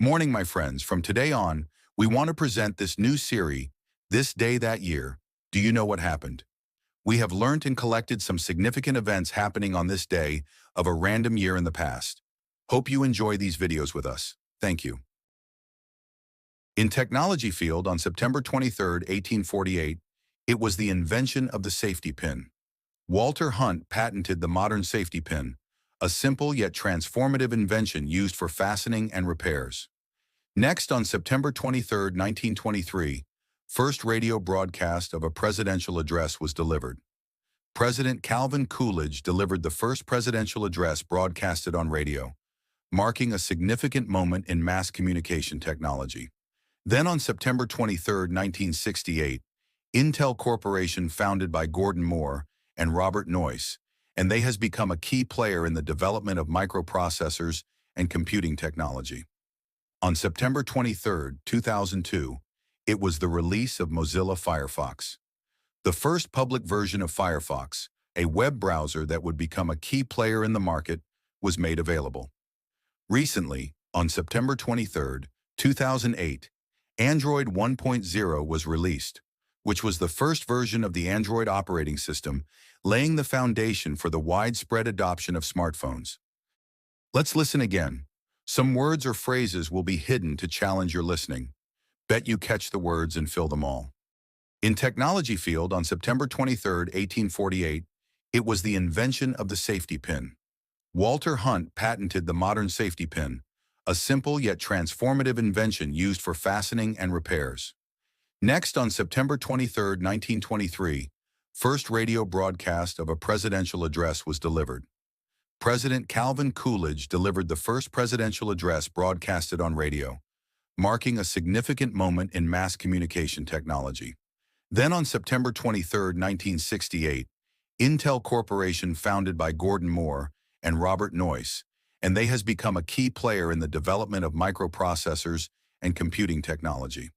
Morning, my friends. From today on, we want to present this new series, This Day That Year. Do you know what happened? We have learned and collected some significant events happening on this day of a random year in the past. Hope you enjoy these videos with us. Thank you. In technology field on September 23, 1848, it was the invention of the safety pin. Walter Hunt patented the modern safety pin, a simple yet transformative invention used for fastening and repairs. Next, on September 23, 1923, first radio broadcast of a presidential address was delivered. President Calvin Coolidge delivered the first presidential address broadcasted on radio, marking a significant moment in mass communication technology. Then on September 23, 1968, Intel Corporation, founded by Gordon Moore and Robert Noyce, and they has become a key player in the development of microprocessors and computing technology. On September 23, 2002, it was the release of Mozilla Firefox. The first public version of Firefox, a web browser that would become a key player in the market, was made available. Recently, on September 23, 2008, Android 1.0 was released, which was the first version of the Android operating system, laying the foundation for the widespread adoption of smartphones. Let's listen again. Some words or phrases will be hidden to challenge your listening. Bet you catch the words and fill them all. In technology field on September 23, 1848, it was the invention of the safety pin. Walter Hunt patented the modern safety pin, a simple yet transformative invention used for fastening and repairs. Next, on September 23, 1923, first radio broadcast of a presidential address was delivered. President Calvin Coolidge delivered the first presidential address broadcasted on radio, marking a significant moment in mass communication technology. Then on September 23, 1968, Intel Corporation, founded by Gordon Moore and Robert Noyce, and they has become a key player in the development of microprocessors and computing technology.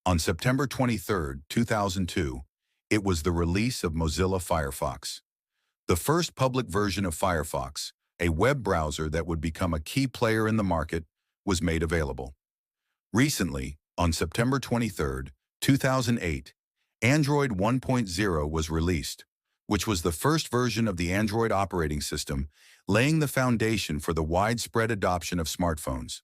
On September 23, 2002, it was the release of Mozilla Firefox. The first public version of Firefox, a web browser that would become a key player in the market, was made available. Recently, on September 23, 2008, Android 1.0 was released, which was the first version of the Android operating system, laying the foundation for the widespread adoption of smartphones.